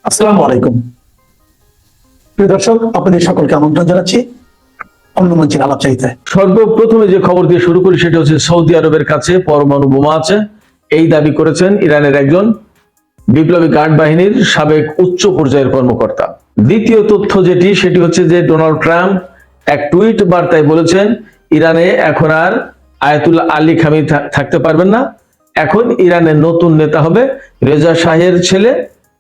আসসালামু আলাইকুম প্রিয় দর্শক, আপনাদের সকলকে আমন্ত্রণ জানাচ্ছি অন্য মঞ্চের আলাপচারিতায়। সর্বপ্রথমে যে খবর দিয়ে শুরু করি সেটা হচ্ছে সৌদি আরবের কাছে পরমাণু বোমা আছে, এই দাবি করেছেন ইরানের একজন বিপ্লবী গার্ড বাহিনীর সাবেক উচ্চ পর্যায়ের কর্মকর্তা। দ্বিতীয় তথ্য সেটি হচ্ছে যে ডোনাল্ড ট্রাম্প এক টুইট বার্তায় বলেছেন ইরানে এখন আর আয়াতুল্লাহ আলী খামেনি থাকতে পারবেন না, এখন ইরানের নতুন নেতা হবে রেজা শাহের ছেলে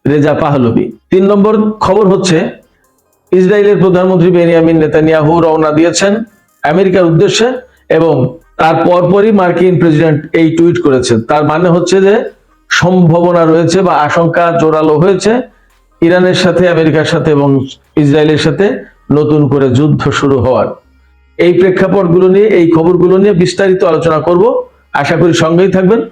রেজা পাহলভি। 3 নম্বর খবর হচ্ছে ইসরায়েলের প্রধানমন্ত্রী বেনিয়ামিন নেতানিয়াহু রওনা দিয়েছেন আমেরিকার উদ্দেশ্যে এবং তার পরপরই মার্কিন প্রেসিডেন্ট এই টুইট করেছেন। তার মানে হচ্ছে যে সম্ভাবনা রয়েছে বা আশঙ্কা জোরালো হয়েছে ইরানের সাথে, আমেরিকার সাথে এবং ইসরায়েলের সাথে নতুন করে যুদ্ধ শুরু হওয়ার। এই প্রেক্ষাপটগুলো নিয়ে, এই খবরগুলো নিয়ে বিস্তারিত আলোচনা করব, আশা করি সঙ্গেই থাকবেন।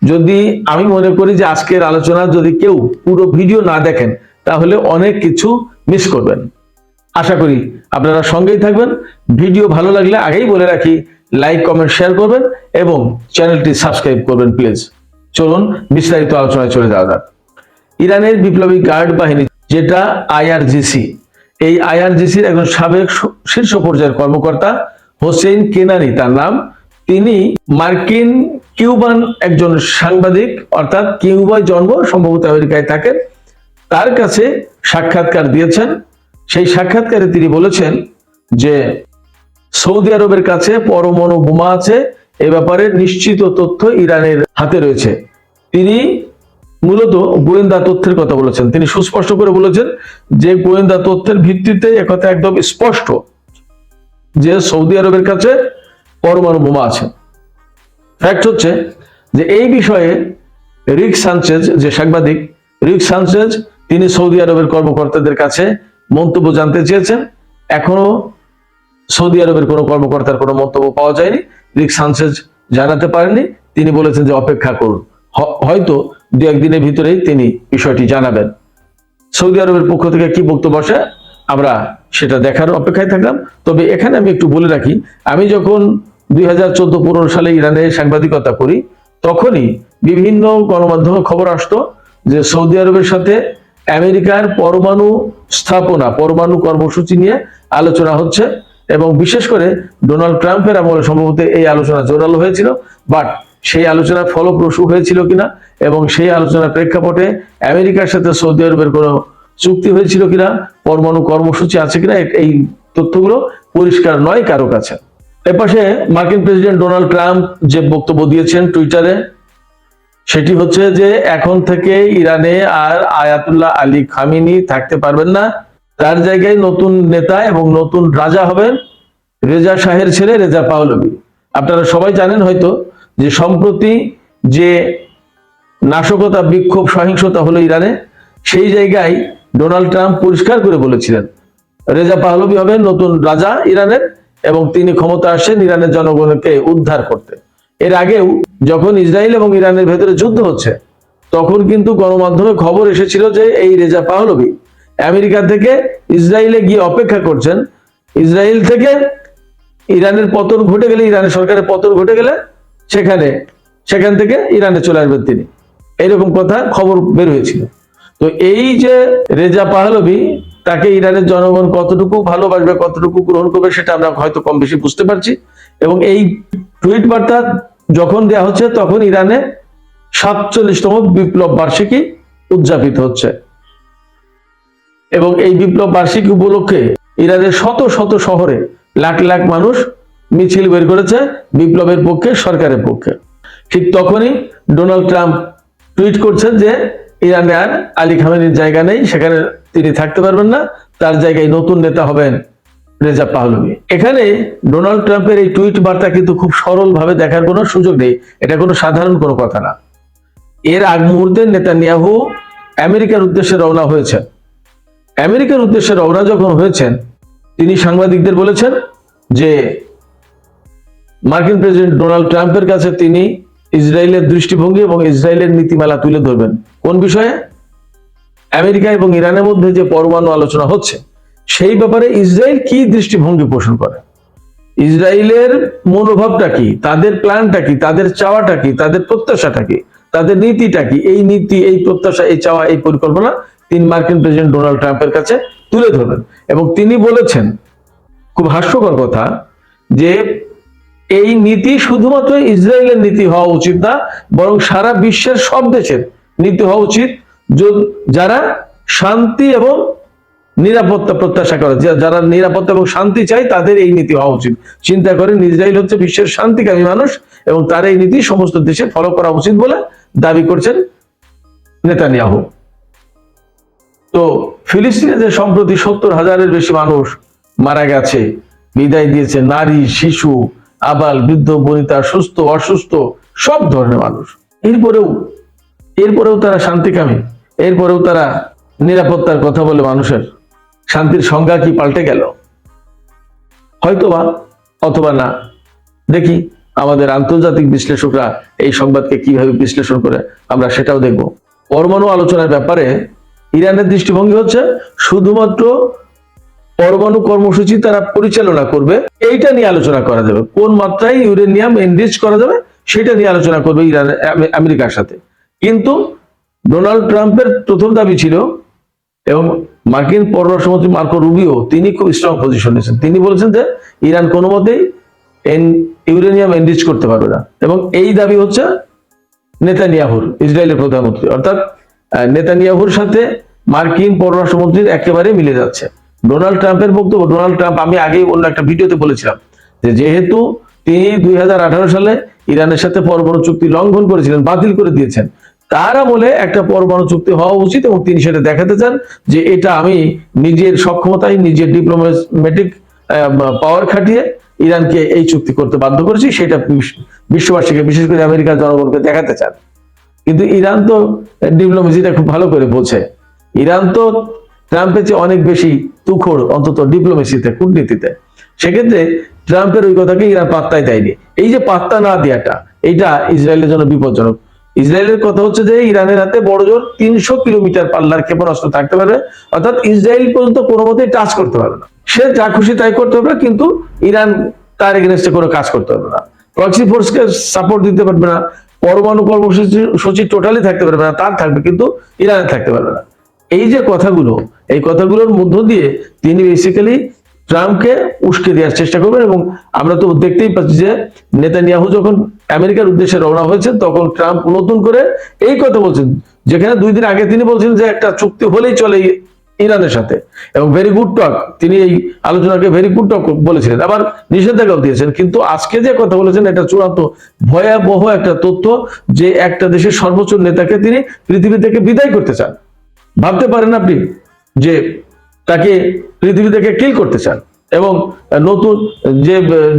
যদি আমি মনে করি যে আজকের আলোচনা যদি কেউ পুরো ভিডিও না দেখেন তাহলে অনেক কিছু মিস করবেন। আশা করি আপনারা সঙ্গেই থাকবেন। ভিডিও ভালো লাগলে আগেই বলে রাখি লাইক, কমেন্ট, শেয়ার করবেন এবং চ্যানেলটি সাবস্ক্রাইব করবেন প্লিজ। চলুন বিস্তারিত আলোচনায় চলে যাওয়া যাক। ইরানের বিপ্লবী গার্ড বাহিনী যেটা আইআরজিসি, এই আইআরজিসির একজন সাবেক শীর্ষ পর্যায়ের কর্মকর্তা হোসেইন কেনানি তার নাম, তিনি মার্কিন কিউবান একজন সাংবাদিক, অর্থাৎ কিউবায় জন্ম, সম্ভবত আমেরিকায় থাকেন, তার কাছে সাক্ষাৎকার দিয়েছেন। সেই সাক্ষাৎকারে তিনি বলেছেন যে সৌদি আরবের কাছে পরমাণু বোমা আছে, এ ব্যাপারে নিশ্চিত তথ্য ইরানের হাতে রয়েছে। তিনি মূলত গোয়েন্দা তথ্যের কথা বলেছেন। তিনি সুস্পষ্ট করে বলেছেন যে গোয়েন্দা তথ্যের ভিত্তিতে একথা একদম স্পষ্ট যে সৌদি আরবের কাছে পরমাণু বোমা আছে। ফ্যাক্ট হচ্ছে যে এই বিষয়ে রিক সানচেজ, যে সাংবাদিক রিক সানচেজ, তিনি সৌদি আরবের কর্মকর্তাদের কাছে মন্তব্য জানতে চেয়েছেন। এখনো সৌদি আরবের কোনো কর্মকর্তার কোনো মন্তব্য পাওয়া যায়নি, রিক সানচেজ জানাতে পারেননি। তিনি বলেছেন যে অপেক্ষা করুন, হয়তো 2-1 দিনের ভিতরেই তিনি বিষয়টি জানাবেন। সৌদি আরবের পক্ষ থেকে কি বক্তব্য আসে আমরা সেটা দেখার অপেক্ষায় থাকলাম। তবে এখানে আমি একটু বলে রাখি, আমি যখন 2014-15 সালে ইরানে সাংবাদিকতা করি তখনই বিভিন্ন গণমাধ্যমে খবর আসতো যে সৌদি আরবের সাথে আমেরিকার পরমাণু স্থাপনা, পরমাণু কর্মসূচি নিয়ে আলোচনা হচ্ছে এবং বিশেষ করে ডোনাল্ড ট্রাম্পের আমলে সম্ভবত এই আলোচনা জোরালো হয়েছিল। বাট সেই আলোচনা ফলপ্রসূ হয়েছিল কিনা এবং সেই আলোচনার প্রেক্ষাপটে আমেরিকার সাথে সৌদি আরবের কোনো চুক্তি হয়েছিল কিনা, পরমাণু কর্মসূচি আছে কিনা, এই তথ্যগুলো পরিষ্কার নয় কারো কাছে। এপাশে মার্কিন প্রেসিডেন্ট ডোনাল্ড ট্রাম্প যে বক্তব্য দিয়েছেন টুইটারে, সেটি হচ্ছে যে এখন থেকে ইরানে আর আয়াতুল্লাহ আলী খামেনি থাকতে পারবেন না, তার জায়গায় নতুন নেতা এবং নতুন রাজা হবেন রেজা শাহের ছেলে রেজা পাহলভি। আপনারা সবাই জানেন হয়তো যে সম্প্রতি যে নাশকতা, বিক্ষোভ, সহিংসতা হলো ইরানে, সেই জায়গায় ডোনাল্ড ট্রাম্প পরিষ্কার করে বলেছিলেন রেজা পাহলভি হবেন নতুন রাজা ইরানের এবং তিনি ক্ষমতা আসেন ইরানের জনগণকে উদ্ধার করতে। এর আগেও যখন ইসরায়েল এবং ইরানের ভেতরে যুদ্ধ হচ্ছে তখন কিন্তু গণমাধ্যমে খবর এসেছিল যে এই রেজা পাহলভি আমেরিকা থেকে ইসরায়েলে গিয়ে অপেক্ষা করছেন, ইসরায়েল থেকে ইরানের পতন ঘটে গেলে, ইরানের সরকারের পতন ঘটে গেলে সেখান থেকে ইরানে চলে আসবেন তিনি, এইরকম কথা খবর বের হয়েছিল। তো এই যে রেজা পাহলভি, তাকে ইরানের জনগণ কতটুকু ভালোবাসবে, কতটুকু গ্রহণ করবে সেটা আমরা হয়তো কম বেশি বুঝতে পারছি। এবং এই টুইট বার্তা যখন দেওয়া হচ্ছে তখন ইরানে 47তম বিপ্লব বার্ষিকী উদযাপিত হচ্ছে এবং এই বিপ্লব বার্ষিকী উপলক্ষে ইরানের শত শত শহরে লাখ লাখ মানুষ মিছিল বের করেছে বিপ্লবের পক্ষে, সরকারের পক্ষে। ঠিক তখনই ডোনাল্ড ট্রাম্প টুইট করছেন যে ইরানে আর আলী খামেনির জায়গা নেই, সেখানে তিনি থাকতে পারবেন না, তার জায়গায় নতুন নেতা হবেন রেজা পাহলভি। এখানে ডোনাল্ড ট্রাম্পের এই টুইট বার্তা কিন্তু খুব সরল ভাবে দেখার কোনো সুযোগ নেই, এটা কোনো সাধারণ কোনো কথা না। এর আগ মুহূর্তে নেতানিয়াহু আমেরিকার উদ্দেশ্যে রওনা হয়েছেন। আমেরিকার উদ্দেশ্যে রওনা যখন হয়েছেন তিনি সাংবাদিকদের বলেছেন যে মার্কিন প্রেসিডেন্ট ডোনাল্ড ট্রাম্পের কাছে তিনি ইসরায়েলের দৃষ্টিভঙ্গি এবং ইসরায়েলের নীতিমালা তুলে ধরবেন। কোন বিষয়ে? আমেরিকা এবং ইরানের মধ্যে যে পরমাণু আলোচনা হচ্ছে সেই ব্যাপারে ইসরায়েল কি দৃষ্টিভঙ্গি পোষণ করে, ইসরায়েলের মনোভাবটা কি, তাদের প্ল্যানটা কি, তাদের চাওয়াটা কি, তাদের প্রত্যাশাটা কি, তাদের নীতিটা কি, এই নীতি, এই প্রত্যাশা, এই চাওয়া, এই পরিকল্পনা তিনি মার্কিন প্রেসিডেন্ট ডোনাল্ড ট্রাম্পের কাছে তুলে ধরবেন। এবং তিনি বলেছেন খুব হাস্যকর কথা যে এই নীতি শুধুমাত্র ইসরায়েলের নীতি হওয়া উচিত না, বরং সারা বিশ্বের সব দেশের নীতি হওয়া উচিত যারা শান্তি এবং নিরাপত্তা প্রত্যাশা করে, যারা নিরাপত্তা এবং শান্তি চায় তাদের এই নীতি হওয়া উচিত। চিন্তা করেন, ইসরায়েল হচ্ছে বিশ্বের শান্তিকামী মানুষ এবং তার এই নীতি সমস্ত দেশে ফলো করা উচিত বলে দাবি করছেন নেতানিয়াহু। তো ফিলিস্তিনে যে সম্প্রতি 70,000-এর বেশি মানুষ মারা গেছে, বিদায় দিয়েছে নারী, শিশু, আবাল, বৃদ্ধ, বনিতা, সুস্থ, অসুস্থ, সব ধরনের মানুষ, এরপরেও তারা শান্তিকামী, এরপরেও তারা নিরাপত্তার কথা বলে মানুষের। শান্তির সংজ্ঞা কি পাল্টে গেল? হয়তোবা, অথবা না। দেখি আমাদের আন্তর্জাতিক বিশ্লেষকরা এই সংবাদকে কিভাবে বিশ্লেষণ করে, আমরা সেটাও দেখব। পরমাণু আলোচনার ব্যাপারে ইরানের দৃষ্টিভঙ্গি হচ্ছে শুধুমাত্র পরমাণু কর্মসূচি তারা পরিচালনা করবে, এইটা নিয়ে আলোচনা করা যাবে। কোন মাত্রায় ইউরেনিয়াম এনরিচ করা যাবে সেটা নিয়ে আলোচনা করবে ইরান আমেরিকার সাথে। কিন্তু ডোনাল্ড ট্রাম্পের প্রথম দাবি ছিল, এবং মার্কিন পররাষ্ট্রমন্ত্রী মার্কো রুবিও তিনি খুব স্ট্রং পজিশন নিয়েছেন। তিনি বলেছেন যে ইরান কোনো মতেই ইউরেনিয়াম এনরিচ করতে পারবে না, এবং এই দাবি হচ্ছে নেতানিয়াহুর, ইসরায়েলের প্রধানমন্ত্রী, অর্থাৎ নেতানিয়াহুর সাথে মার্কিন পররাষ্ট্রমন্ত্রীর একেবারে মিলে যাচ্ছে। ডোনাল্ড ট্রাম্পের বক্তব্য, ডোনাল্ড ট্রাম্প, আমি আগেই অন্য একটা ভিডিওতে বলেছিলাম যে যেহেতু তিনি 2018 সালে ইরানের সাথে পরমাণু চুক্তি লঙ্ঘন করেছিলেন, বাতিল করে দিয়েছেন, তার আমলে একটা পরমাণু চুক্তি হওয়া উচিত, এবং তিনি সেটা দেখাতে চান যে এটা আমি নিজের সক্ষমতায়, নিজের ডিপ্লোম্যাটিক পাওয়ার খাটিয়ে ইরানকে এই চুক্তি করতে বাধ্য করেছি, সেটা বিশ্ববাসীকে, বিশেষ করে আমেরিকার জনগণকে দেখাতে চান। কিন্তু ইরান তো ডিপ্লোমেসিটা খুব ভালো করে বোঝে। ইরান তো ট্রাম্পের চেয়ে অনেক বেশি তুখোড়, অন্তত ডিপ্লোমেসিতে, কূটনীতিতে। সেক্ষেত্রে ট্রাম্পের ওই কথাকে ইরান পাত্তাই দেয়নি। এই যে পাত্তা না দেওয়াটা, এইটা ইসরায়েলের জন্য বিপজ্জনক। ইসরায়েলের কথা হচ্ছে যে ইরানের হাতে বড় জোর 300 কিলোমিটার পাল্লার ক্ষেপণাস্ত্র থাকতে পারবে, অর্থাৎ ইসরায়েল পর্যন্ত কোনো মতেই টাচ করতে পারবে না। সে যা খুশি তাই করতে পারবে, কিন্তু ইরান তার এগেনস্টে কোনো কাজ করতে পারবে না, প্রক্সি ফোর্সকে সাপোর্ট দিতে পারবে না, পরমাণু কর্মসূচি টোটালি থাকতে পারবে না, তার থাকবে কিন্তু ইরানে থাকতে পারবে না। এই যে কথাগুলো, এই কথাগুলোর মধ্য দিয়ে তিনি বেসিক্যালি ট্রাম্পকে উস্কে দেওয়ার চেষ্টা করবেন। এবং আমরা তো দেখতেই পাচ্ছি যে নেতানিয়াহু যখন আমেরিকার উদ্দেশ্যে রওনা হয়েছে, তখন ট্রাম্প নতুন করে এই কথা বলছেন, যেখানে 2 দিন আগে তিনি বলছেন যে একটা চুক্তি হলেই চলে ইরানের সাথে, এবং ভেরি গুড টক, তিনি এই আলোচনাকে ভেরি গুড টক বলেছিলেন, আবার নিষেধাজ্ঞাও দিয়েছেন। কিন্তু আজকে যে কথা বলেছেন এটা চূড়ান্ত ভয়াবহ একটা তথ্য, যে একটা দেশের সর্বোচ্চ নেতাকে তিনি পৃথিবী থেকে বিদায় করতে চান। ভাবতে পারেন আপনি যে তাকে পৃথিবী থেকে কিল করতে চান, এবং নতুন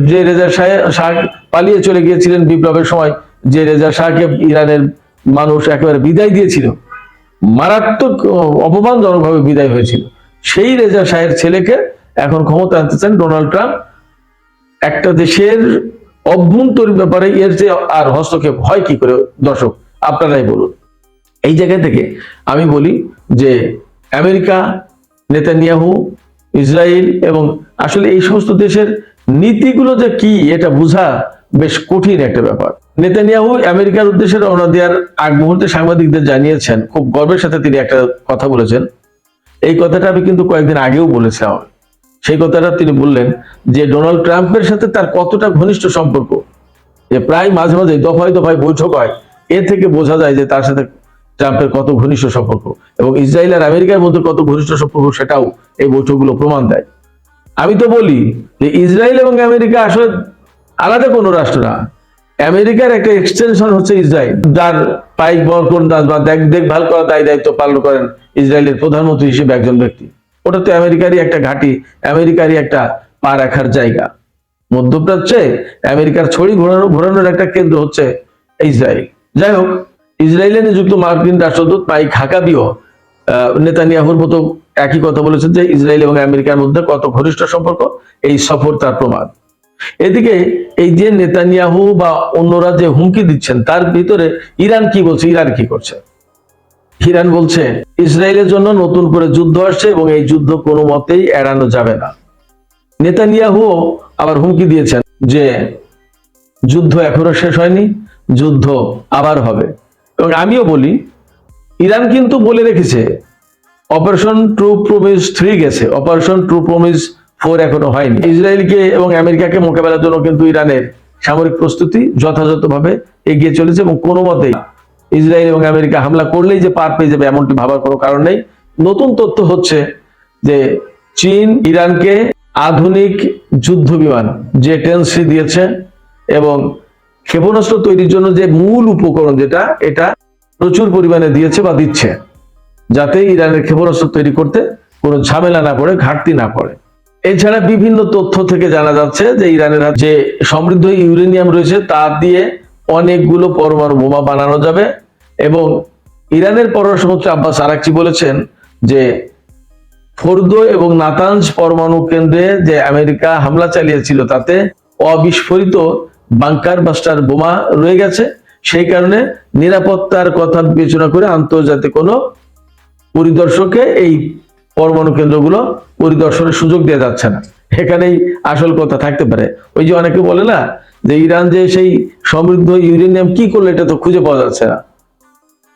যে রেজা শাহ পালিয়ে চলে গিয়েছিলেন বিপ্লবের সময়, যে রেজা শাহকে ইরানের মানুষ একেবারে বিদায় দিয়েছিল, মারাত্মক অপমানজনকভাবে বিদায় হয়েছিল, সেই রেজা শাহের ছেলেকে এখন ক্ষমতা আনতে চান ডোনাল্ড ট্রাম্প। একটা দেশের অভ্যন্তরীণ ব্যাপারে এর যে আর হস্তক্ষেপ হয় কি করে, দর্শক আপনারাই বলুন। এই জায়গা থেকে আমি বলি যে আমেরিকা, নেতানিয়াহু, ইসরায়েল এবং আসলে এই সমস্ত দেশের নীতিগুলো যে কি, এটা বোঝা বেশ কঠিন একটা ব্যাপার। নেতানিয়াহু আমেরিকার উদ্দেশ্যে রওনা দেওয়ার আগ মুহূর্তে সাংবাদিকদের জানিয়েছেন, খুব গর্বের সাথে তিনি একটা কথা বলেছেন। এই কথাটা আমি কিন্তু কয়েকদিন আগেও বলেছিলাম। সেই কথাটা তিনি বললেন যে ডোনাল্ড ট্রাম্পের সাথে তার কতটা ঘনিষ্ঠ সম্পর্ক, যে প্রায় মাঝে মাঝে দফায় দফায় বৈঠক হয়, এর থেকে বোঝা যায় যে তার সাথে ট্রাম্পের কত ঘনিষ্ঠ সম্পর্ক, এবং ইসরায়েল আর আমেরিকার মধ্যে কত ঘনিষ্ঠ সম্পর্ক সেটাও এই বৈঠকগুলো প্রমাণ দেয়। আমি তো বলি যে ইসরায়েল এবং আমেরিকা আসলে আলাদা কোনো রাষ্ট্র না, আমেরিকার একটা এক্সটেনশন হচ্ছে ইসরায়েল, যার পাইক বরকন বা দেখভাল করা দায় দায়িত্ব পালন করেন ইসরায়েলের প্রধানমন্ত্রী হিসেবে একজন ব্যক্তি। ওটা তো আমেরিকারই একটা ঘাঁটি, আমেরিকারই একটা পা রাখার জায়গা। মধ্যপ্রাচ্যে আমেরিকার ছড়ি ঘোরানোর একটা কেন্দ্র হচ্ছে ইসরায়েল। যাই হোক, ইসরায়েলে নিযুক্ত মার্কিন রাষ্ট্রদূত মাইক হাকাবিও নেতানিয়াহুর মতো একই কথা বলেছেন যে ইসরায়েল এবং আমেরিকার মধ্যে কত ঘনিষ্ঠ সম্পর্ক, এই সফর তার প্রমাণ। এদিকে এই যে নেতানিয়াহু বা অন্যরা যে হুমকি দিচ্ছেন, তার ভিতরে ইরান কি বলছে, ইরান কি করছে? ইরান বলছে ইসরায়েলের জন্য নতুন করে যুদ্ধ আসছে এবং এই যুদ্ধ কোনো মতেই এড়ানো যাবে না। নেতানিয়াহু আবার হুমকি দিয়েছেন যে যুদ্ধ এখনো শেষ হয়নি, যুদ্ধ আবার হবে। এবং আমিও বলি, ইরান কিন্তু বলে রেখেছে অপারেশন ট্রু প্রমিস 3 গেছে, অপারেশন ট্রু প্রমিস 4 এখনো হয়নি। ইসরায়েলকে এবং আমেরিকাকে মোকাবেলার জন্য কিন্তু ইরানের সামরিক প্রস্তুতি যথাযথভাবে এগিয়ে চলেছে এবং কোনো মতেই ইসরায়েল এবং আমেরিকা হামলা করলেই যে পার পেয়ে যাবে এমনটি ভাবার কোনো কারণ নেই। নতুন তথ্য হচ্ছে যে চীন ইরানকে আধুনিক যুদ্ধ বিমান J-10C দিয়েছে এবং ক্ষেপণাস্ত্র তৈরির জন্য যে মূল উপকরণ যেটা, এটা প্রচুর পরিমাণে দিয়েছে বা দিচ্ছে, যাতে ইরানের ক্ষেপণাস্ত্র তৈরি করতে কোনো ঝামেলা না পড়ে, ঘাটতি না পড়ে। এছাড়া বিভিন্ন তথ্য থেকে জানা যাচ্ছে যে ইরানের যে সমৃদ্ধ ইউরেনিয়াম রয়েছে তা দিয়ে অনেকগুলো পরমাণু বোমা বানানো যাবে এবং ইরানের পররাষ্ট্রমন্ত্রী আব্বাস আরাকচি বলেছেন যে ফোর্দো এবং নাতানজ পরমাণু কেন্দ্রে যে আমেরিকা হামলা চালিয়েছিল তাতে অবিস্ফোরিত বাংকার বাস্টার বোমা রয়ে গেছে, সেই কারণে নিরাপত্তার কথা বিবেচনা করে আন্তর্জাতিক কোনো পরিদর্শককে এই পরমাণু কেন্দ্রগুলো পরিদর্শনের সুযোগ দেওয়া যাচ্ছে না। এখানেই আসল কথা থাকতে পারে। ওই যে অনেকে বলে না যে ইরান যে সেই সমৃদ্ধ ইউরেনিয়াম কি করলে এটা তো খুঁজে পাওয়া যাচ্ছে না,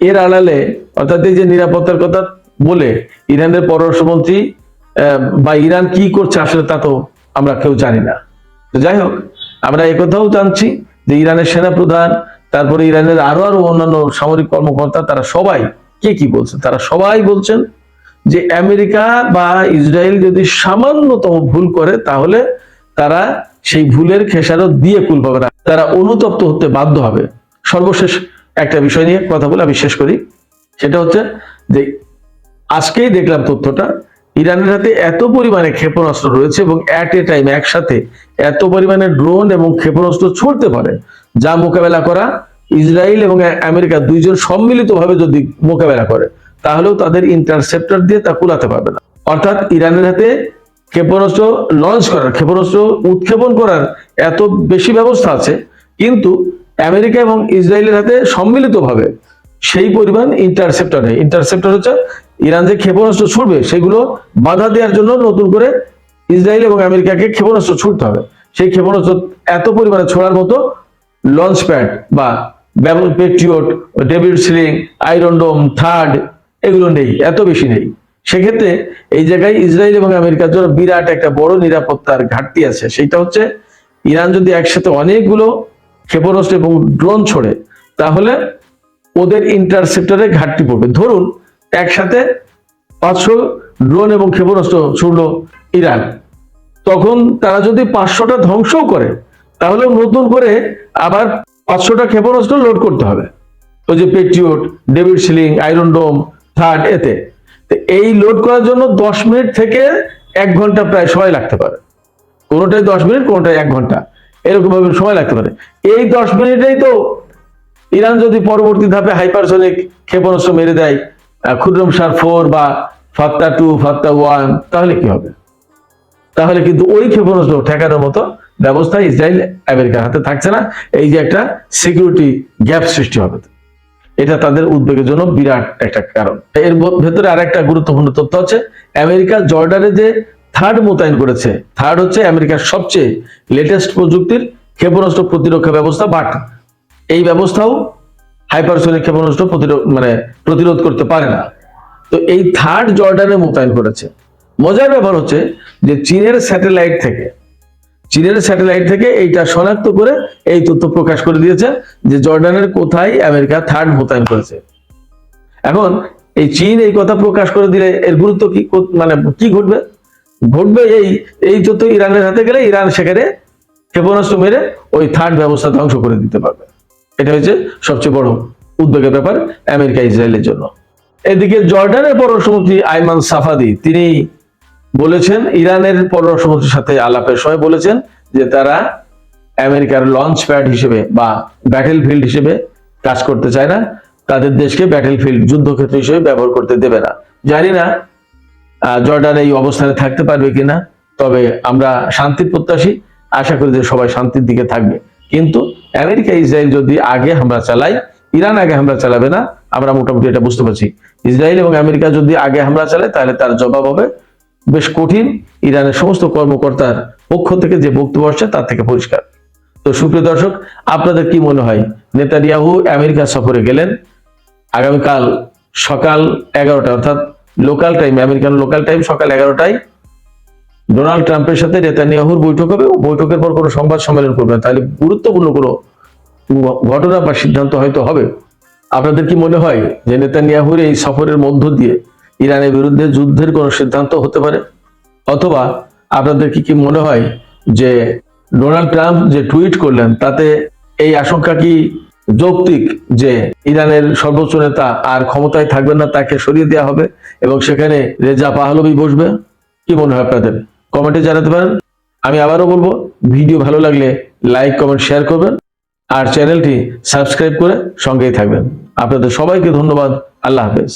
এর আড়ালে অর্থাৎ এই যে নিরাপত্তার কথা বলে ইরানের পররাষ্ট্রমন্ত্রী বা ইরান কি করছে আসলে তা তো আমরা কেউ জানি না। তো যাই হোক, আমরা একথাও জানছি যে ইরানের সেনাপ্রধান, তারপরে ইরানের আরো অন্যান্য সামরিক কর্মকর্তা, তারা সবাই কি বলছেন, তারা সবাই বলছেন যে আমেরিকা বা ইসরায়েল যদি সামান্যতম ভুল করে তাহলে তারা সেই ভুলের খেসারত দিয়ে কুল পাবে না, তারা অনুতপ্ত হতে বাধ্য হবে। সর্বশেষ একটা বিষয় নিয়ে কথা বলে আমি শেষ করি, সেটা হচ্ছে যে আজকেই দেখলাম তথ্যটা, ইরানের হাতে এত পরিমাণে ক্ষেপণাস্ত্র রয়েছে এবং অ্যাট এ টাইম একসাথে এত পরিমাণে ড্রোন এবং ক্ষেপণাস্ত্র ছুড়তে পারে, যা মোকাবেলা করা ইসরায়েল এবং আমেরিকা দুইজন সম্মিলিতভাবে যদি মোকাবেলা করে তাহলেও তাদের ইন্টারসেপ্টর দিয়ে তা কুলাতে পারবে না। অর্থাৎ ইরানের হাতে ক্ষেপণাস্ত্র লঞ্চ করার, ক্ষেপণাস্ত্র উৎক্ষেপণ করার এত বেশি ব্যবস্থা আছে, কিন্তু আমেরিকা এবং ইসরায়েলের হাতে সম্মিলিতভাবে সেই পরিমাণ ইন্টারসেপ্টর নেই। ইন্টারসেপ্টর হচ্ছে ইরান যে ক্ষেপণাস্ত্র ছুড়বে সেগুলো বাধা দেওয়ার জন্য নতুন করে ইসরায়েল এবং আমেরিকাকে ক্ষেপণাস্ত্র ছুড়তে হবে। সেই ক্ষেপণাস্ত্র এত পরিমাণে ছোড়ার মতো লঞ্চ প্যাড বা পেট্রিয়ট, ডেভিড স্লিং, আয়রন ডোম, থার্ড এগুলো নেই, এত বেশি নেই। সেক্ষেত্রে এই জায়গায় ইসরায়েল এবং আমেরিকার জন্য বিরাট একটা বড় নিরাপত্তার ঘাটতি আছে। সেটা হচ্ছে ইরান যদি একসাথে অনেকগুলো ক্ষেপণাস্ত্র এবং ড্রোন ছোড়ে তাহলে ওদের ইন্টারসেপ্টরে ঘাটতি পড়বে। ধরুন একসাথে 500 ড্রোন এবং ক্ষেপণাস্ত্র ছুড়লো ইরান, তখন তারা যদি 500টা ধ্বংসও করে তাহলে নতুন করে আবার 500টা ক্ষেপণাস্ত্র লোড করতে হবে, ওই যে পেট্রিয়ট, ডেভিড স্লিং, আয়রন ডোম, থার্ড, এতে এই লোড করার জন্য 10 মিনিট থেকে 1 ঘন্টা প্রায় সময় লাগতে পারে। কোনোটাই 10 মিনিট, কোনোটাই 1 ঘন্টা, এরকম ভাবে সময় লাগতে পারে। এই 10 মিনিটেই তো ইরান যদি পরবর্তী ধাপে হাইপারসনিক ক্ষেপণাস্ত্র মেরে দেয়, খুররম শাহ 4 বা ফাত্তা 2, ফাত্তা 1, তাহলে কি হবে? তাহলে কিন্তু ওই ক্ষেপণাস্ত্র ঠেকানোর মতো ব্যবস্থা ইসরায়েল আমেরিকার হাতে থাকছে না। এই যে একটা সিকিউরিটি গ্যাপ সৃষ্টি হবে, এটা তাদের উদ্বেগের জন্য বিরাট একটা কারণ। এর ভেতরে আরেকটা গুরুত্বপূর্ণ তথ্য হচ্ছে আমেরিকা জর্ডানে যে থার্ড মোতায়েন করেছে, থার্ড হচ্ছে আমেরিকার সবচেয়ে লেটেস্ট প্রযুক্তির ক্ষেপণাস্ত্র প্রতিরক্ষা ব্যবস্থা, বাট এই ব্যবস্থাও হাইপারসনিক ক্ষেপণাস্ত্র প্রতিরোধ করতে পারে না। তো এই থার্ড জর্ডানে মোতায়েন করেছে। মজার ব্যাপার হচ্ছে যে চীনের স্যাটেলাইট থেকে এইটা শনাক্ত করে এই তথ্য প্রকাশ করে দিয়েছে যে জর্ডানের কোথায় আমেরিকা থার্ড মোতায়েন করেছে। এখন এই চীন এই কথা প্রকাশ করে দিলে এর গুরুত্ব কি ঘটবে এই তথ্য ইরানের হাতে গেলে ইরান সেখানে ক্ষেপণাস্ত্র মেরে ওই থার্ড ব্যবস্থা ধ্বংস করে দিতে পারবে। এটা হচ্ছে সবচেয়ে বড় উদ্বেগের ব্যাপার আমেরিকা ইসরায়েলের জন্য। এদিকে জর্ডানের পররাষ্ট্রমন্ত্রী আইমান সাফাদি তিনি বলেছেন, ইরানের পররাষ্ট্রমন্ত্রীর সাথে আলাপের সময় বলেছেন যে তারা আমেরিকার লঞ্চ প্যাড হিসেবে বা ব্যাটেল ফিল্ড হিসেবে কাজ করতে চায় না, তাদের দেশকে ব্যাটেল ফিল্ড, যুদ্ধক্ষেত্র হিসেবে ব্যবহার করতে দেবে না। জানি না জর্ডান এই অবস্থানে থাকতে পারবে কিনা, তবে আমরা শান্তির প্রত্যাশী, আশা করি যে সবাই শান্তির দিকে থাকবে। কিন্তু আমেরিকা ইসরায়েল যদি আগে হামলা চালায়, ইরান আগে হামলা চালাবে না, আমরা মোটামুটি এটা বুঝতে পারছি। ইসরায়েল এবং আমেরিকা যদি আগে হামলা চালায় তাহলে তার জবাব হবে বেশ কঠিন। ইরানের সমস্ত কর্মকর্তার পক্ষ থেকে যে বক্তব্য আসছে তার থেকে পরিষ্কার। তো সুপ্রিয় দর্শক, আপনাদের কি মনে হয়? নেতানিয়াহু আমেরিকা সফরে গেলেন, আগামীকাল সকাল 11টা অর্থাৎ local time, American local time সকাল 11টায় ডোনাল্ড ট্রাম্পের সাথে নেতানিয়াহুর বৈঠক হবে। বৈঠকের পর কোনো সংবাদ সম্মেলন করবেন, তাহলে গুরুত্বপূর্ণ কোনো ঘটনা বা সিদ্ধান্ত হয়তো হবে। আপনাদের কি মনে হয় যে নেতানিয়াহুর এই সফরের মধ্য দিয়ে ইরানের বিরুদ্ধে যুদ্ধের কোনো সিদ্ধান্ত হতে পারে? অথবা আপনাদের কি মনে হয় যে ডোনাল্ড ট্রাম্প যে টুইট করলেন তাতে এই আশঙ্কা কি যৌক্তিক যে ইরানের সর্বোচ্চ নেতা আর ক্ষমতায় থাকবেন না, তাকে সরিয়ে দেওয়া হবে এবং সেখানে রেজা পাহলভি বসবে? কি মনে হয় আপনাদের? কমেন্টে জানাতে পারেন। আমি আবারও বলবো, ভিডিও ভালো লাগলে লাইক কমেন্ট শেয়ার করবেন আর চ্যানেলটি সাবস্ক্রাইব করে সঙ্গেই থাকবেন। আপনাদের সবাইকে ধন্যবাদ। আল্লাহ হাফেজ।